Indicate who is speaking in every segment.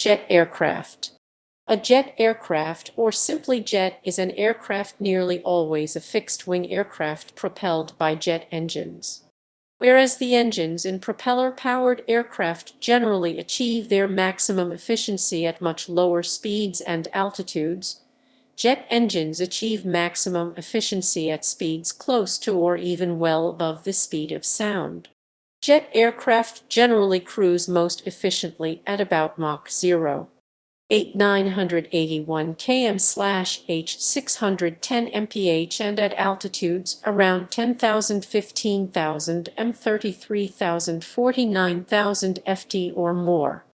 Speaker 1: Jet aircraft. A jet aircraft, or simply jet, is an aircraft nearly always a fixed-wing aircraft propelled by jet engines. Whereas the engines in propeller-powered aircraft generally achieve their maximum efficiency at much lower speeds and altitudes, jet engines achieve maximum efficiency at speeds close to or even well above the speed of sound. Jet aircraft generally cruise most efficiently at about Mach 0.981 km/h 610 mph and at altitudes around 10,000, 15,000 m, 33,000, 49,000 ft or more.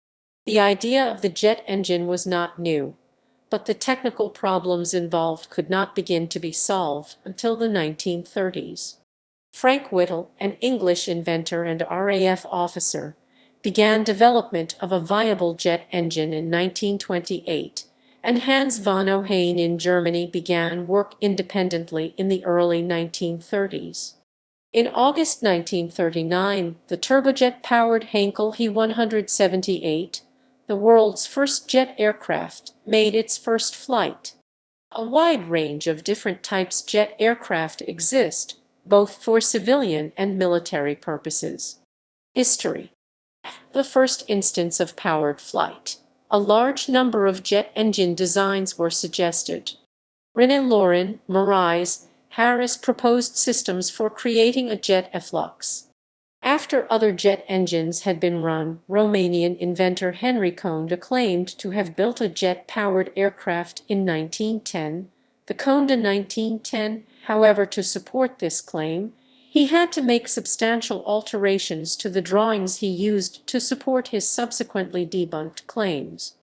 Speaker 1: The idea of the jet engine was not new, but the technical problems involved could not begin to be solved until the 1930s. Frank Whittle, an English inventor and RAF officer, began development of a viable jet engine in 1928, and Hans von Ohain in Germany began work independently in the early 1930s. In August 1939, the turbojet-powered Heinkel He 178, the world's first jet aircraft, made its first flight. A wide range of different types jet aircraft exist, both for civilian and military purposes. History. The first instance of powered flight. A large number of jet engine designs were suggested. René-Lorin, Marais, Harris proposed systems for creating a jet efflux. After other jet engines had been run, Romanian inventor Henry Conda claimed to have built a jet-powered aircraft in 1910. The Conda 1910, however, to support this claim, he had to make substantial alterations to the drawings he used to support his subsequently debunked claims.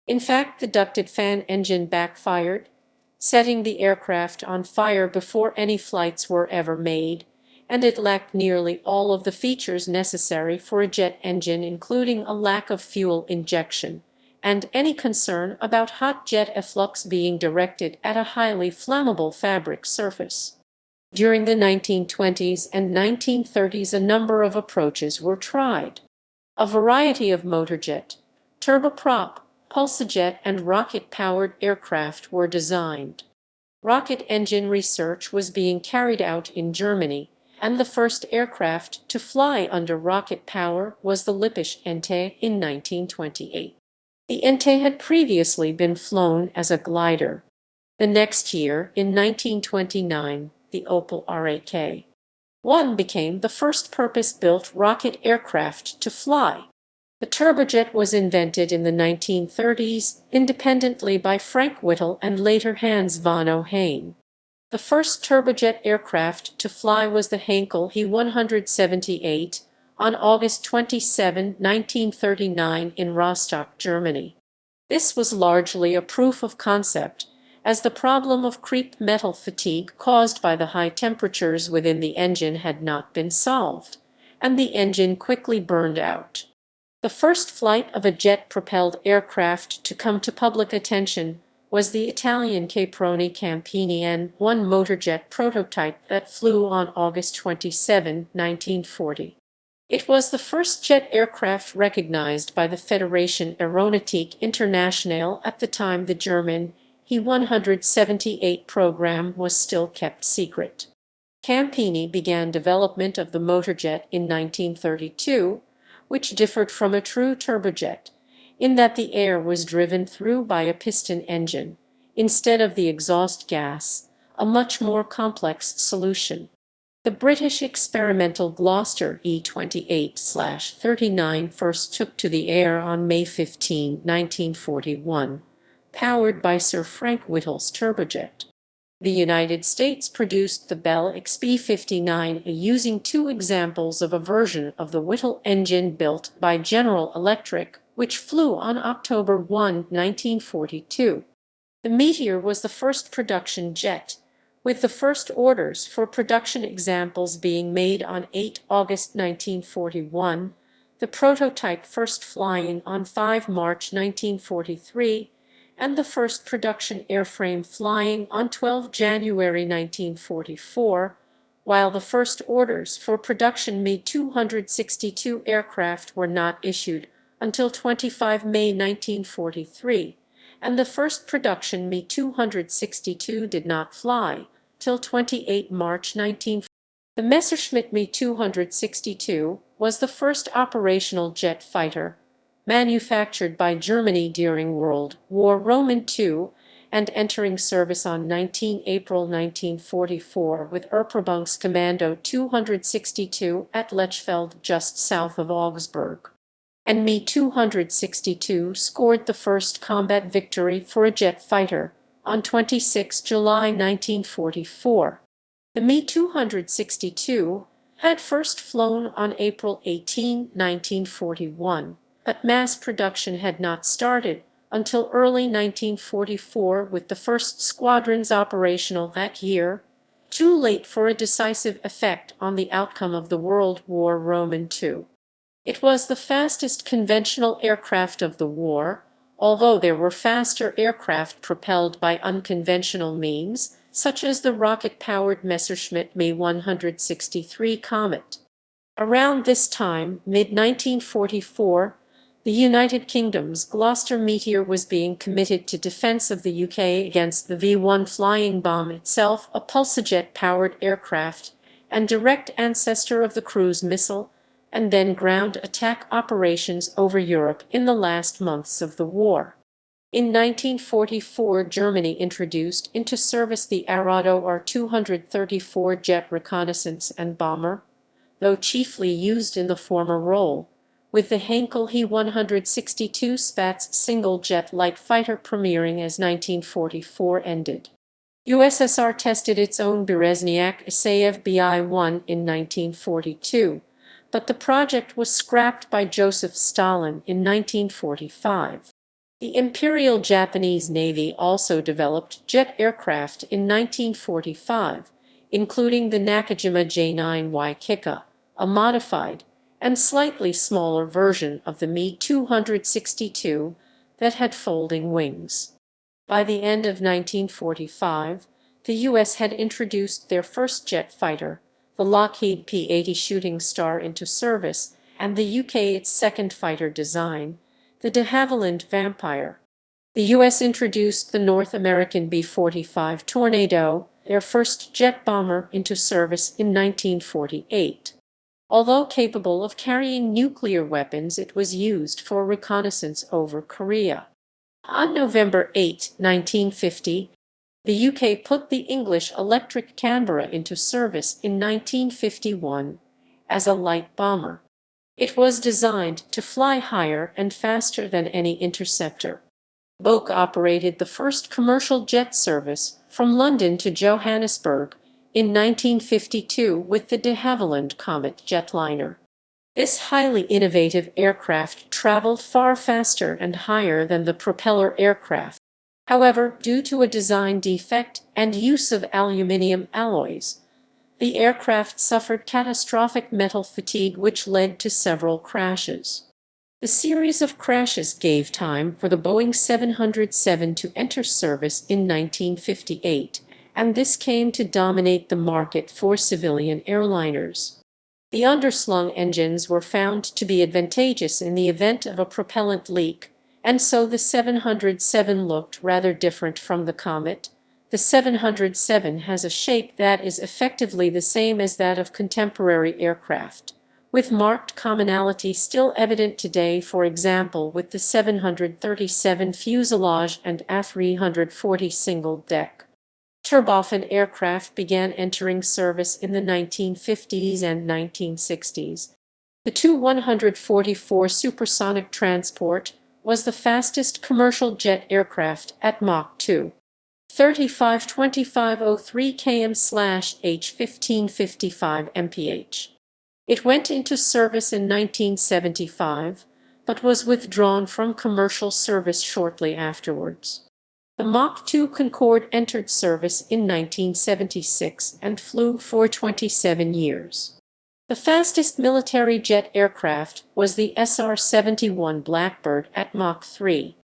Speaker 1: In fact, the ducted fan engine backfired, setting the aircraft on fire before any flights were ever made, and it lacked nearly all of the features necessary for a jet engine, including a lack of fuel injection and any concern about hot jet efflux being directed at a highly flammable fabric surface. During the 1920s and 1930s, a number of approaches were tried. A variety of motorjet, turboprop, pulsajet, and rocket-powered aircraft were designed. Rocket engine research was being carried out in Germany, and the first aircraft to fly under rocket power was the Lippisch Ente in 1928. The Ente had previously been flown as a glider. The next year, in 1929, the Opel RAK-1 became the first purpose-built rocket aircraft to fly. The turbojet was invented in the 1930s independently by Frank Whittle and later Hans von Ohain. The first turbojet aircraft to fly was the Heinkel He 178 on August 27, 1939 in Rostock, Germany. This was largely a proof of concept, as the problem of creep metal fatigue caused by the high temperatures within the engine had not been solved, and the engine quickly burned out. The first flight of a jet-propelled aircraft to come to public attention was the Italian Caproni Campini N1 motorjet prototype that flew on August 27, 1940. It was the first jet aircraft recognized by the Fédération Aéronautique Internationale. At the time, the German He 178 program was still kept secret. Campini began development of the motorjet in 1932, which differed from a true turbojet, in that the air was driven through by a piston engine, instead of the exhaust gas, a much more complex solution. The British experimental Gloucester E-28/39 first took to the air on May 15, 1941, powered by Sir Frank Whittle's turbojet. The United States produced the Bell XB-59 using two examples of a version of the Whittle engine built by General Electric, which flew on October 1, 1942. The Meteor was the first production jet, with the first orders for production examples being made on 8 August 1941, the prototype first flying on 5 March 1943, and the first production airframe flying on 12 January 1944, while the first orders for production Mi-262 aircraft were not issued until 25 May 1943, and the first production Me-262 did not fly till 28 March 1940. The Messerschmitt Me-262 was the first operational jet fighter manufactured by Germany during World War II and entering service on 19 April 1944 with Erprobungskommando 262 at Lechfeld just south of Augsburg. And Me-262 scored the first combat victory for a jet fighter on 26 July 1944. The Me-262 had first flown on April 18, 1941, but mass production had not started until early 1944 with the first squadrons operational that year, too late for a decisive effect on the outcome of the World War II. It was the fastest conventional aircraft of the war, although there were faster aircraft propelled by unconventional means, such as the rocket-powered Messerschmitt Me-163 Comet. Around this time, mid-1944, the United Kingdom's Gloucester Meteor was being committed to defense of the UK against the V-1 flying bomb itself, a Propulsive-powered aircraft and direct ancestor of the cruise missile, and then ground attack operations over Europe in the last months of the war. In 1944, Germany introduced into service the Arado R-234 jet reconnaissance and bomber, though chiefly used in the former role, with the Heinkel He 162 Spats single-jet light fighter premiering as 1944 ended. USSR tested its own Berezniak Isayev Bi-1 in 1942, but the project was scrapped by Joseph Stalin in 1945. The Imperial Japanese Navy also developed jet aircraft in 1945, including the Nakajima J-9Y Kikka, a modified and slightly smaller version of the Me-262 that had folding wings. By the end of 1945, the U.S. had introduced their first jet fighter, the Lockheed P-80 Shooting Star, into service, and the UK its second fighter design, the de Havilland Vampire. The U.S. introduced the North American B-45 Tornado, their first jet bomber, into service in 1948. Although capable of carrying nuclear weapons, it was used for reconnaissance over Korea. On November 8, 1950, the UK put the English Electric Canberra into service in 1951 as a light bomber. It was designed to fly higher and faster than any interceptor. Boeing operated the first commercial jet service from London to Johannesburg in 1952 with the de Havilland Comet Jetliner. This highly innovative aircraft traveled far faster and higher than the propeller aircraft. However, due to a design defect and use of aluminium alloys, the aircraft suffered catastrophic metal fatigue, which led to several crashes. The series of crashes gave time for the Boeing 707 to enter service in 1958, and this came to dominate the market for civilian airliners. The underslung engines were found to be advantageous in the event of a propellant leak, and so the 707 looked rather different from the Comet. The 707 has a shape that is effectively the same as that of contemporary aircraft, with marked commonality still evident today, for example with the 737 fuselage and A340 single-deck. Turbofan aircraft began entering service in the 1950s and 1960s. The Tu-144 supersonic transport was the fastest commercial jet aircraft at Mach 2. 35-2503 km/h 1555 mph. It went into service in 1975, but was withdrawn from commercial service shortly afterwards. The Mach 2 Concorde entered service in 1976 and flew for 27 years. The fastest military jet aircraft was the SR-71 Blackbird at Mach 3,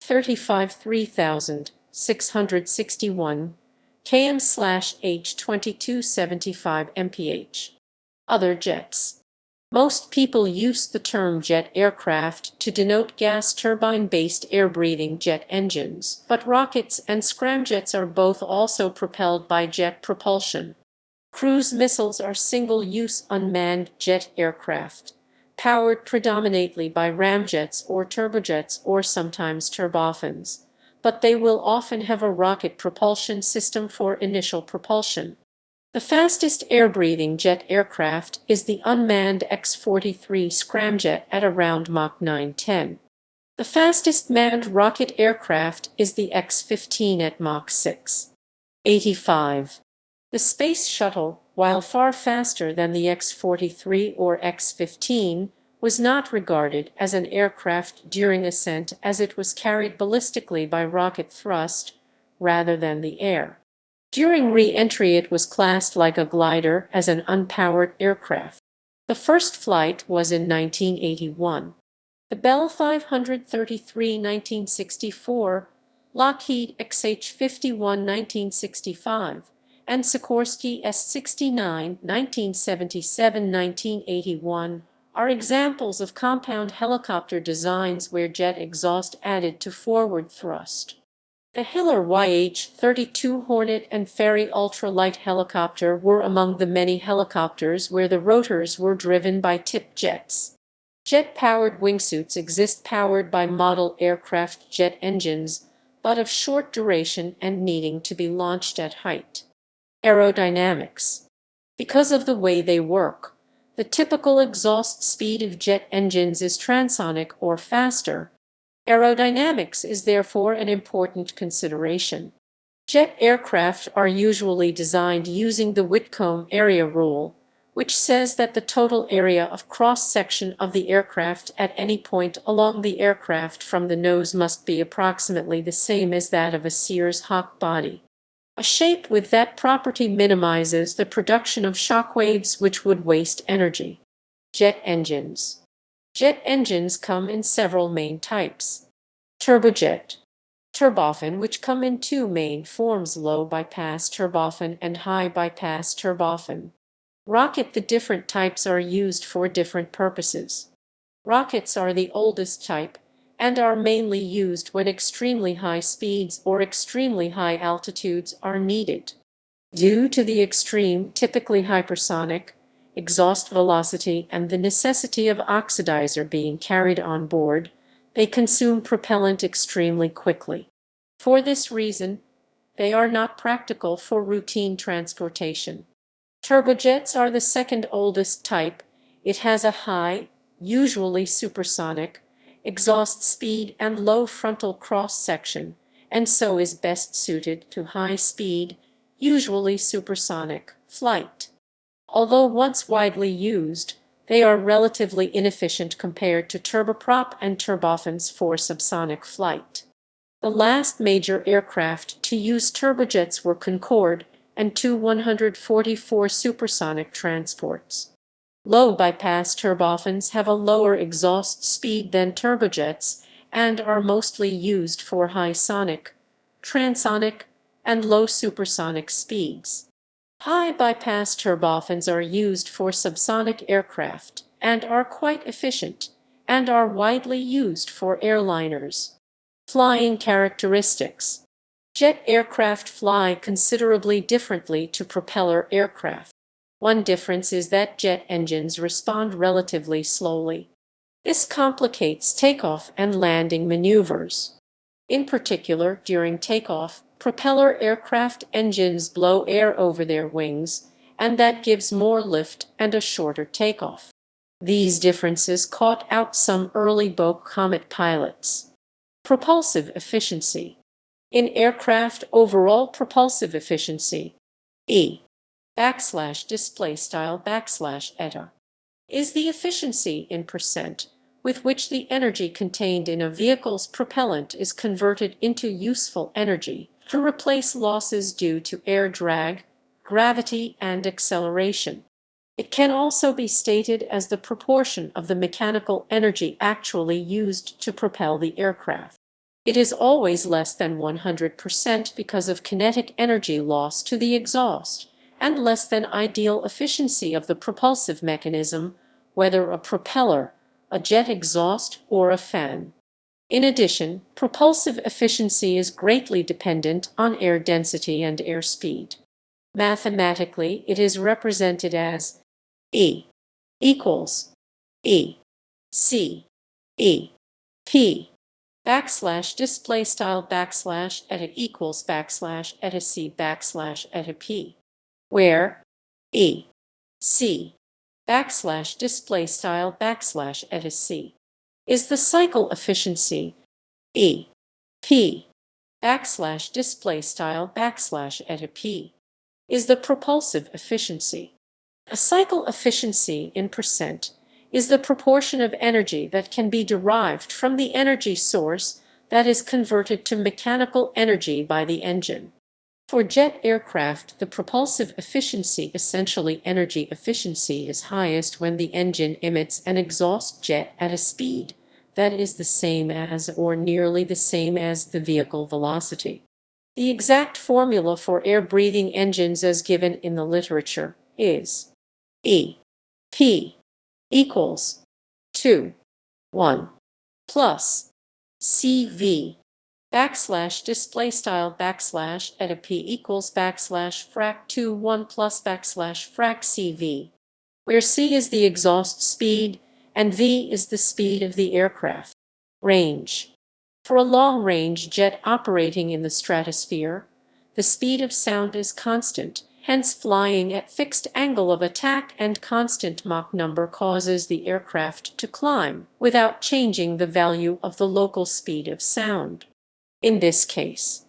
Speaker 1: 35-3661 km/h 2275 mph. Other jets. Most people use the term jet aircraft to denote gas turbine-based air-breathing jet engines, but rockets and scramjets are both also propelled by jet propulsion. Cruise missiles are single-use unmanned jet aircraft, powered predominantly by ramjets or turbojets or sometimes turbofans, but they will often have a rocket propulsion system for initial propulsion. The fastest air-breathing jet aircraft is the unmanned X-43 scramjet at around Mach 910. The fastest manned rocket aircraft is the X-15 at Mach 6.85. The Space Shuttle, while far faster than the X-43 or X-15, was not regarded as an aircraft during ascent as it was carried ballistically by rocket thrust rather than the air. During re-entry it was classed like a glider as an unpowered aircraft. The first flight was in 1981. The Bell 533 1964, Lockheed XH-51 1965, and Sikorsky S-69 1977-1981 are examples of compound helicopter designs where jet exhaust added to forward thrust. The Hiller YH-32 Hornet and Fairey ultralight helicopter were among the many helicopters where the rotors were driven by tip jets. Jet-powered wingsuits exist powered by model aircraft jet engines, but of short duration and needing to be launched at height. Aerodynamics. Because of the way they work, the typical exhaust speed of jet engines is transonic or faster. Aerodynamics is therefore an important consideration. Jet aircraft are usually designed using the Whitcomb area rule, which says that the total area of cross-section of the aircraft at any point along the aircraft from the nose must be approximately the same as that of a Sears Hawk body. A shape with that property minimizes the production of shock waves which would waste energy. Jet engines. Jet engines come in several main types. Turbojet, turbofan, which come in two main forms, low bypass turbofan and high bypass turbofan. Rocket. The different types are used for different purposes. Rockets are the oldest type and are mainly used when extremely high speeds or extremely high altitudes are needed. Due to the extreme, typically hypersonic, exhaust velocity and the necessity of oxidizer being carried on board, they consume propellant extremely quickly. For this reason, they are not practical for routine transportation. Turbojets are the second oldest type. It has a high, usually supersonic, exhaust speed and low frontal cross-section, and so is best suited to high-speed, usually supersonic, flight. Although once widely used, they are relatively inefficient compared to turboprop and turbofans for subsonic flight. The last major aircraft to use turbojets were Concorde and two 144 supersonic transports. Low bypass turbofans have a lower exhaust speed than turbojets and are mostly used for high sonic, transonic, and low supersonic speeds. High bypass turbofans are used for subsonic aircraft and are quite efficient and are widely used for airliners. Flying characteristics. Jet aircraft fly considerably differently to propeller aircraft. One difference is that jet engines respond relatively slowly. This complicates takeoff and landing maneuvers. In particular, during takeoff, propeller aircraft engines blow air over their wings, and that gives more lift and a shorter takeoff. These differences caught out some early Boeing Comet pilots. Propulsive efficiency. In aircraft, overall propulsive efficiency, /eta, is the efficiency in percent with which the energy contained in a vehicle's propellant is converted into useful energy to replace losses due to air drag, gravity, and acceleration. It can also be stated as the proportion of the mechanical energy actually used to propel the aircraft. It is always less than 100% because of kinetic energy loss to the exhaust, and less than ideal efficiency of the propulsive mechanism, whether a propeller, a jet exhaust, or a fan. In addition, propulsive efficiency is greatly dependent on air density and air speed. Mathematically, it is represented as E equals E C E P backslash display style backslash eta equals backslash eta C backslash eta P, where E C backslash display style backslash eta C is the cycle efficiency, E P backslash display style backslash eta P is the propulsive efficiency. A cycle efficiency in percent is the proportion of energy that can be derived from the energy source that is converted to mechanical energy by the engine. For jet aircraft, the propulsive efficiency, essentially energy efficiency, is highest when the engine emits an exhaust jet at a speed that is the same as or nearly the same as the vehicle velocity. The exact formula for air-breathing engines as given in the literature is E P equals 2 1 plus CV backslash display style backslash eta P equals backslash frac 2 1 plus backslash frac CV, where C is the exhaust speed and V is the speed of the aircraft. Range. For a long-range jet operating in the stratosphere, the speed of sound is constant, hence flying at fixed angle of attack and constant Mach number causes the aircraft to climb without changing the value of the local speed of sound. In this case,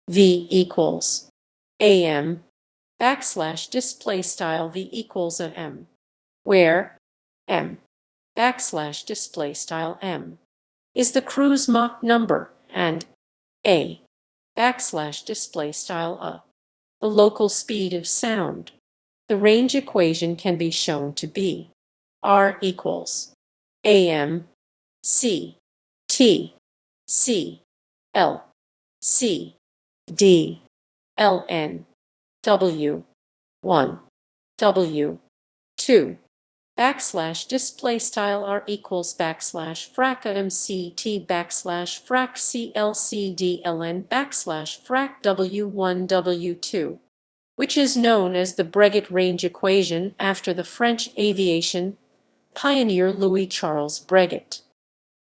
Speaker 1: V equals AM backslash display style V equals of M, where M backslash display style M is the cruise Mach number and A backslash display style A the local speed of sound. The range equation can be shown to be R equals AM C T C L C D ln W 1 W 2 backslash display style R equals backslash frac MCT backslash frac CLCD ln backslash frac W1 W2, which is known as the Breguet range equation after the French aviation pioneer Louis Charles Breguet.